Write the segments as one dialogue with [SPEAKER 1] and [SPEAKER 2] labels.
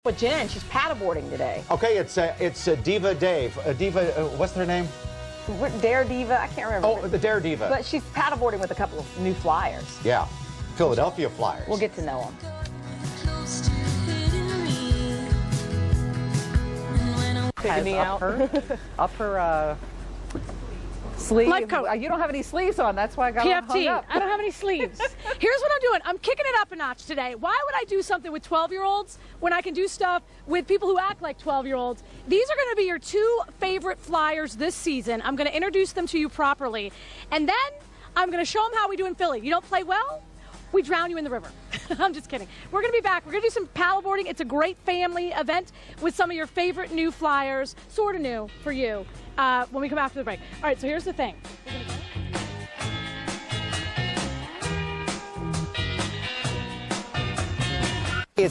[SPEAKER 1] With Jen, she's paddleboarding today.
[SPEAKER 2] Okay, it's Diva Dave. What's her name?
[SPEAKER 1] Dare Diva, I can't remember.
[SPEAKER 2] Oh, the Dare Diva.
[SPEAKER 1] But she's paddleboarding with a couple of new flyers.
[SPEAKER 2] Yeah, Philadelphia Flyers.
[SPEAKER 1] We'll get to know them.
[SPEAKER 3] Taking me out.
[SPEAKER 4] Up her sleeve.
[SPEAKER 3] Life coat.
[SPEAKER 4] You don't have any sleeves on. That's why I got all hung
[SPEAKER 3] PFT.
[SPEAKER 4] up.
[SPEAKER 3] I don't have any sleeves. Here's what I'm doing. I'm kicking it up a notch today. Why would I do something with 12-year-olds when I can do stuff with people who act like 12-year-olds? These are going to be your two favorite flyers this season. I'm going to introduce them to you properly. And then I'm going to show them how we do in Philly. You don't play well? We drown you in the river. I'm just kidding. We're going to be back. We're going to do some paddleboarding. It's a great family event with some of your favorite new flyers, sort of new for you, when we come after the break. All right, so here's the thing.
[SPEAKER 2] It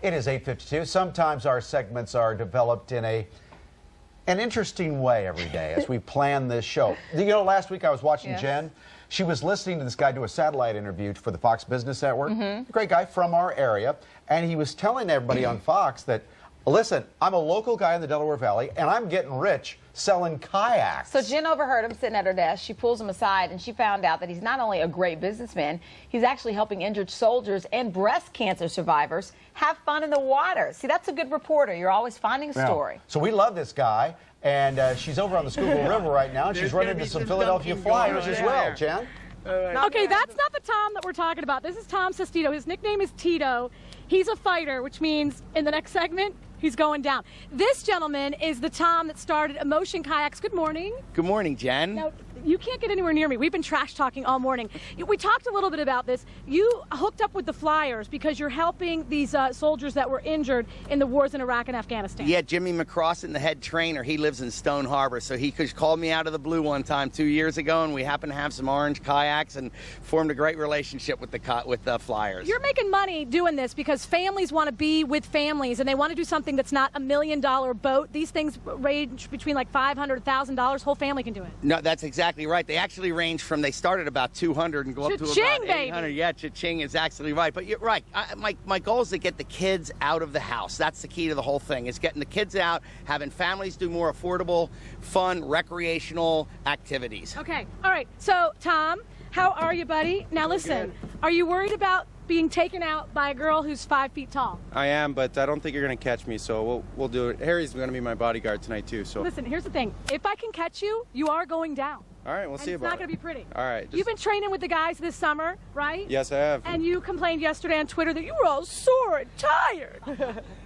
[SPEAKER 2] is 8:52. Sometimes our segments are developed in an interesting way every day as we plan this show. You know, last week I was watching Jen. She was listening to this guy do a satellite interview for the Fox Business Network. A great guy from our area. And he was telling everybody on Fox that, listen, I'm a local guy in the Delaware Valley, and I'm getting rich selling kayaks.
[SPEAKER 1] So Jen overheard him sitting at her desk. She pulls him aside, and she found out that he's not only a great businessman, he's actually helping injured soldiers and breast cancer survivors have fun in the water. See, that's a good reporter. You're always finding a story.
[SPEAKER 2] So we love this guy. And she's over on the Schuylkill River right now, and she's running into some Philadelphia Flyers as well, Jen.
[SPEAKER 3] Okay, that's not the Tom that we're talking about. This is Tom Sestito. His nickname is Tito. He's a fighter, which means in the next segment, he's going down. This gentleman is the Tom that started Emotion Kayaks. Good morning.
[SPEAKER 5] Good morning, Jen.
[SPEAKER 3] Now, you can't get anywhere near me. We've been trash talking all morning. We talked a little bit about this. You hooked up with the Flyers because you're helping these soldiers that were injured in the wars in Iraq and Afghanistan.
[SPEAKER 5] Yeah, Jimmy McCrossin, the head trainer, he lives in Stone Harbor, so he called me out of the blue one time 2 years ago, and we happened to have some orange kayaks and formed a great relationship with the Flyers.
[SPEAKER 3] You're making money doing this because families want to be with families, and they want to do something that's not $1 million boat. These things range between like $500, $1,000. Whole family can do it.
[SPEAKER 5] No, that's exactly right. They actually range from, they started about 200 and go up to about 800.
[SPEAKER 3] Baby.
[SPEAKER 5] Yeah, cha-ching is actually right. But you're right. My goal is to get the kids out of the house. That's the key to the whole thing, is getting the kids out, having families do more affordable, fun, recreational activities.
[SPEAKER 3] Okay. All right. So, Tom, how are you, buddy? Now, listen, are you worried about being taken out by a girl who's 5 feet tall?
[SPEAKER 6] I am, but I don't think you're going to catch me, so we'll do it. Harry's going to be my bodyguard tonight, too. So
[SPEAKER 3] listen, here's the thing. If I can catch you, you are going down.
[SPEAKER 6] All right, we'll see about it.
[SPEAKER 3] It's not going to be pretty.
[SPEAKER 6] All right.
[SPEAKER 3] You've been training with the guys this summer, right?
[SPEAKER 6] Yes, I have.
[SPEAKER 3] And you complained yesterday on Twitter that you were all sore and tired.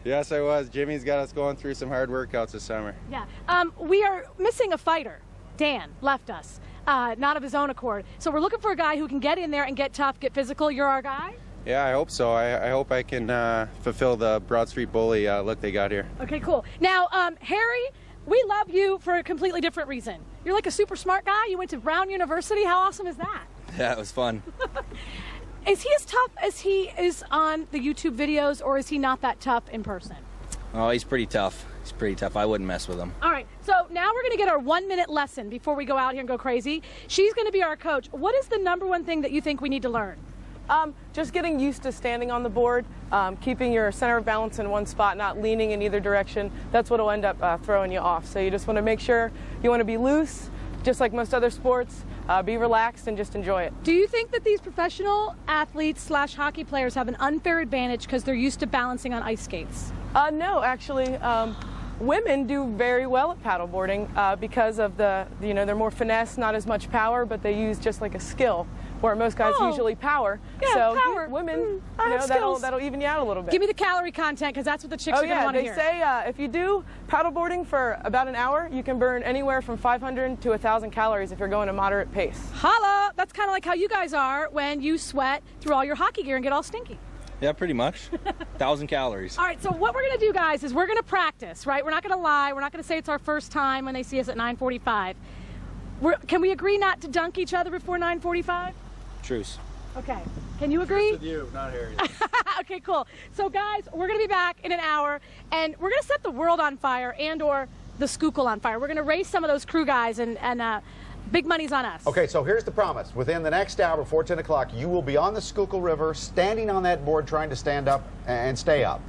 [SPEAKER 6] Yes, I was. Jimmy's got us going through some hard workouts this summer.
[SPEAKER 3] Yeah. We are missing a fighter. Dan left us, not of his own accord. So we're looking for a guy who can get in there and get tough, get physical. You're our guy?
[SPEAKER 6] Yeah, I hope so. I hope I can fulfill the Broad Street Bully look they got here.
[SPEAKER 3] Okay, cool. Now, Harry, we love you for a completely different reason. You're like a super smart guy. You went to Brown University. How awesome is that?
[SPEAKER 7] Yeah, it was fun.
[SPEAKER 3] Is he as tough as he is on the YouTube videos, or is he not that tough in person?
[SPEAKER 7] Oh, he's pretty tough. He's pretty tough. I wouldn't mess with him.
[SPEAKER 3] All right, so now we're going to get our 1-minute lesson before we go out here and go crazy. She's going to be our coach. What is the #1 thing that you think we need to learn?
[SPEAKER 8] Just getting used to standing on the board, keeping your center of balance in one spot, not leaning in either direction. That's what will end up throwing you off. So you just want to make sure you want to be loose, just like most other sports, be relaxed and just enjoy it.
[SPEAKER 3] Do you think that these professional athletes / hockey players have an unfair advantage because they're used to balancing on ice skates?
[SPEAKER 8] No, actually. Women do very well at paddleboarding because of they're more finesse, not as much power, but they use just like a skill, where most guys usually power.
[SPEAKER 3] Yeah,
[SPEAKER 8] so
[SPEAKER 3] power.
[SPEAKER 8] Women, that'll even you out a little bit.
[SPEAKER 3] Give me the calorie content, because that's what the chicks are going to want to hear.
[SPEAKER 8] They say if you do paddleboarding for about an hour, you can burn anywhere from 500 to 1,000 calories if you're going a moderate pace.
[SPEAKER 3] Holla! That's kind of like how you guys are when you sweat through all your hockey gear and get all stinky.
[SPEAKER 7] Yeah, pretty much. 1,000 calories.
[SPEAKER 3] All right, so what we're going to do, guys, is we're going to practice, right? We're not going to lie. We're not going to say it's our first time when they see us at 9:45. Can we agree not to dunk each other before 9:45?
[SPEAKER 7] Truce.
[SPEAKER 3] Okay. Can you agree?
[SPEAKER 6] With you, not Harry.
[SPEAKER 3] Okay, cool. So, guys, we're going to be back in an hour, and we're going to set the world on fire and/or the Schuylkill on fire. We're going to race some of those crew guys, and big money's on us.
[SPEAKER 2] Okay, so here's the promise. Within the next hour, before 10 o'clock, you will be on the Schuylkill River, standing on that board, trying to stand up and stay up.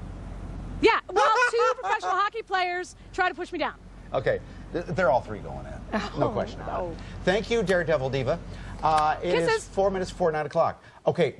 [SPEAKER 3] Yeah, while 2 professional hockey players try to push me down.
[SPEAKER 2] Okay, they're all 3 going in. No question about it.
[SPEAKER 8] no.
[SPEAKER 2] Thank you, Daredevil Diva. It is
[SPEAKER 3] Kisses.
[SPEAKER 2] 4 minutes before 9 o'clock. Okay.